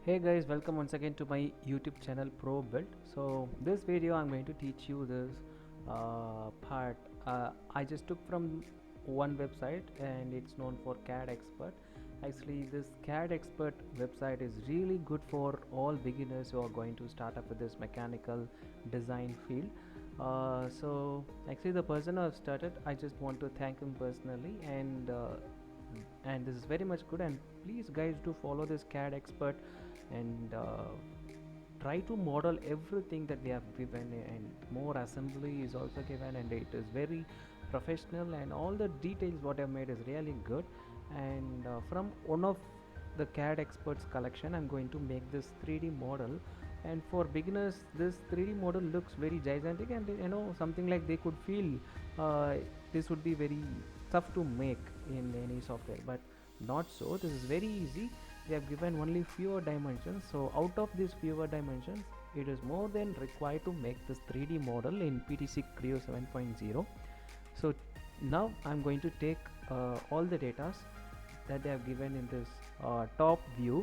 Hey guys, welcome once again to my YouTube channel Pro Build. So this video I'm going to teach you this part I just took from one website and it's known for CAD Expert. Actually this CAD Expert website is really good for all beginners who are going to start up with this mechanical design field. So actually the person who have started, I just want to thank him personally, and this is very much good, and please guys do follow this CAD Expert and try to model everything that we have given, and more assembly is also given, and it is very professional, and all the details what I've made is really good. And from one of the CAD Experts collection I'm going to make this 3D model, and for beginners this 3D model looks very gigantic, and something like they could feel uh, this would be very tough to make in any software, but not so. This is very easy. They have given only fewer dimensions, so out of these fewer dimensions it is more than required to make this 3D model in PTC Creo 7.0. So now I'm going to take all the data that they have given in this top view.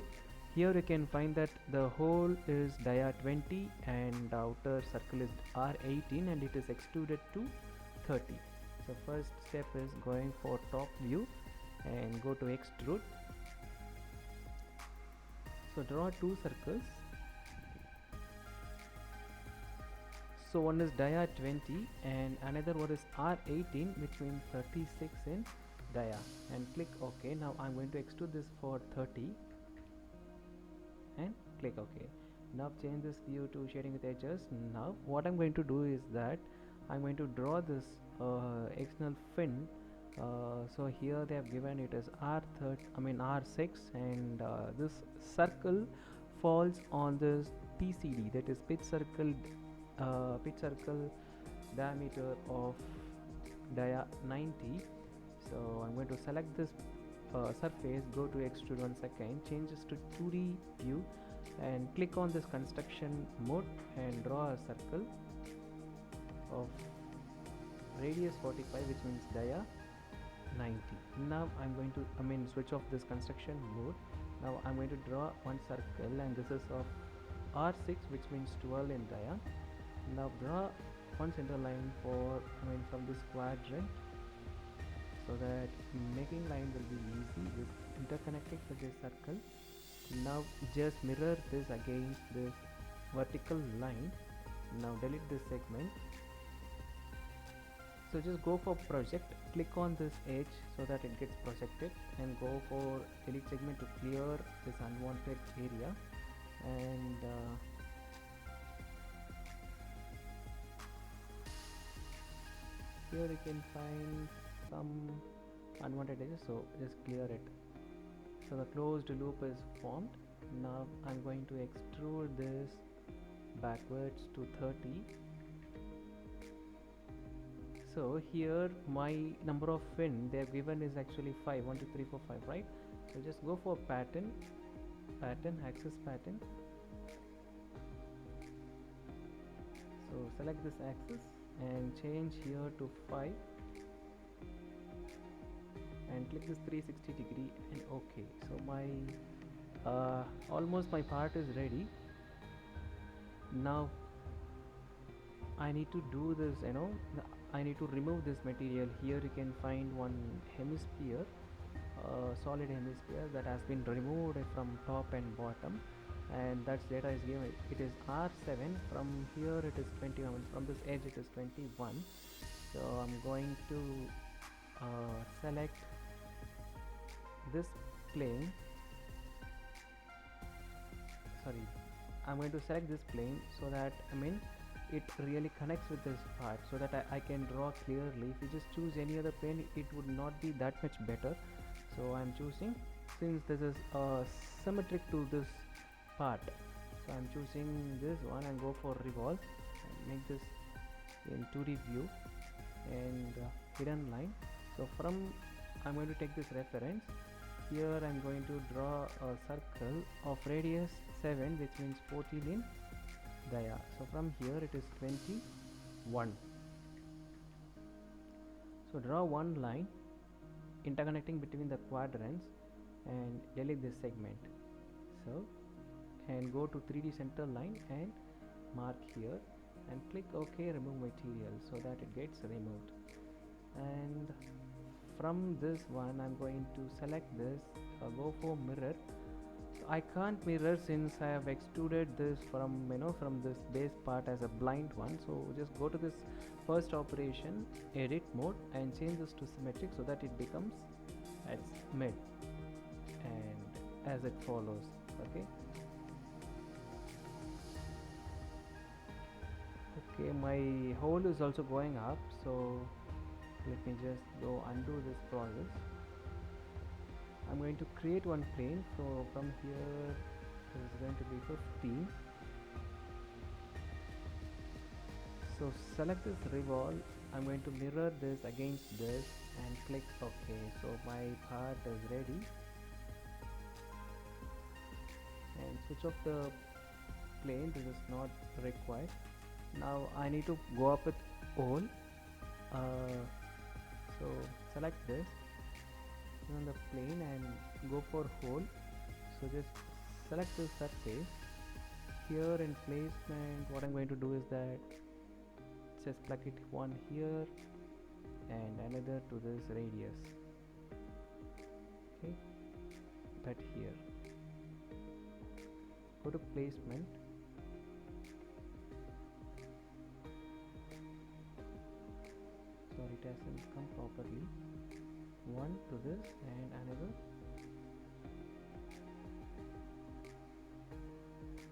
Here you can find that the hole is dia 20 and the outer circle is R18 and it is extruded to 30. So first step is going for top view and go to extrude. So draw two circles. So one is dia 20 and another one is R18, which means 36 in dia, and click OK. Now I'm going to extrude this for 30 and click OK. Now change this view to shading with edges. Now what I'm going to do is that I'm going to draw this external fin. So here they have given it as R6, and this circle falls on this PCD, that is pitch circle diameter of dia 90. So I'm going to select this surface, go to extrude 1 second, change this to 2D view and click on this construction mode and draw a circle of radius 45, which means dia 90. Now I'm going to switch off this construction mode. Now I'm going to draw one circle, and this is of R6, which means 12 in dia. Now draw one center line for from this quadrant, so that making line will be easy with interconnecting with this circle. Now just mirror this against this vertical line. Now delete this segment. So just go for project, click on this edge so that it gets projected, and go for delete segment to clear this unwanted area. And here you can find some unwanted edges, so just clear it. So the closed loop is formed. Now I'm going to extrude this backwards to 30. So here my number of fin they have given is actually 5, 1 2 3 4 5, right? So just go for pattern, axis pattern. So select this axis and change here to 5 and click this 360 degree and OK. So my almost my part is ready. Now I need to do this, I need to remove this material. Here you can find one hemisphere, solid hemisphere that has been removed from top and bottom, and that data is given. It is R7. From here it is 21. From this edge it is 21. So I'm going to select this plane. Sorry, I'm going to select this plane so that it really connects with this part, so that I can draw clearly. If you just choose any other plane, it would not be that much better. So I'm choosing, since this is symmetric to this part, so I'm choosing this one and go for revolve and make this in 2D view and hidden line. So from I'm going to take this reference. Here I'm going to draw a circle of radius 7, which means 14 in dia. So from here it is 21. So draw one line interconnecting between the quadrants and delete this segment. So and go to 3D center line and mark here and click OK, remove material, so that it gets removed. And from this one I'm going to select this, go for mirror. So I can't mirror since I have extruded this from from this base part as a blind one. So just go to this first operation, edit mode, and change this to symmetric so that it becomes as mid and as it follows. Okay, my hole is also going up, so let me just go undo this process. I'm going to create one plane, so from here this is going to be 15. So select this revolve, I'm going to mirror this against this and click OK. So my part is ready, and switch off the plane, this is not required. Now I need to go up with all, so select this on the plane and go for hole. So just select the surface here. In placement, what I'm going to do is that just plug it one here and another to this radius. Okay, but here go to placement, sorry it hasn't come properly, one to this and another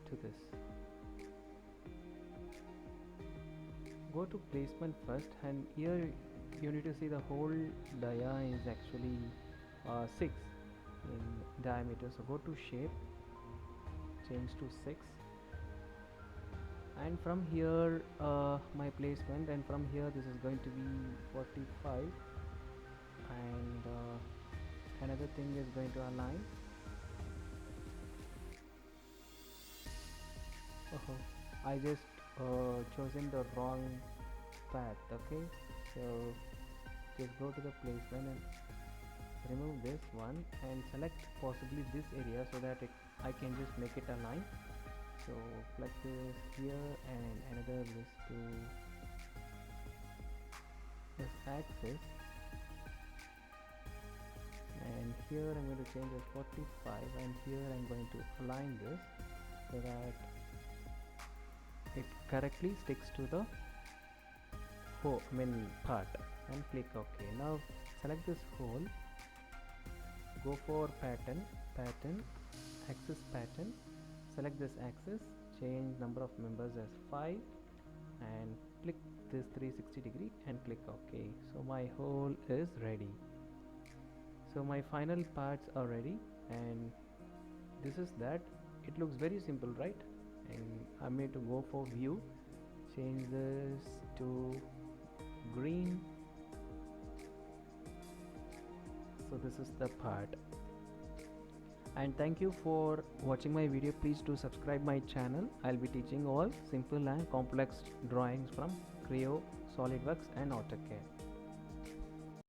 to this. Go to placement first, and here you need to see the whole dia is actually 6 in diameter. So go to shape, change to 6, and from here my placement, and from here this is going to be 45, and another thing is going to align. I just chosen the wrong path. Okay, so just go to the placement and remove this one and select possibly this area so that I can just make it align. So plug this here and another this to this axis, and here I'm going to change it 45, and here I'm going to align this so that it correctly sticks to the part, and click OK. Now select this hole, go for pattern, axis pattern, select this axis, change number of members as 5 and click this 360 degree and click OK. So my hole is ready. So my final parts are ready, and this is that. It looks very simple, right? And I'm going to go for view, change this to green. So this is the part, and thank you for watching my video. Please do subscribe my channel. I'll be teaching all simple and complex drawings from Creo, SolidWorks and AutoCAD.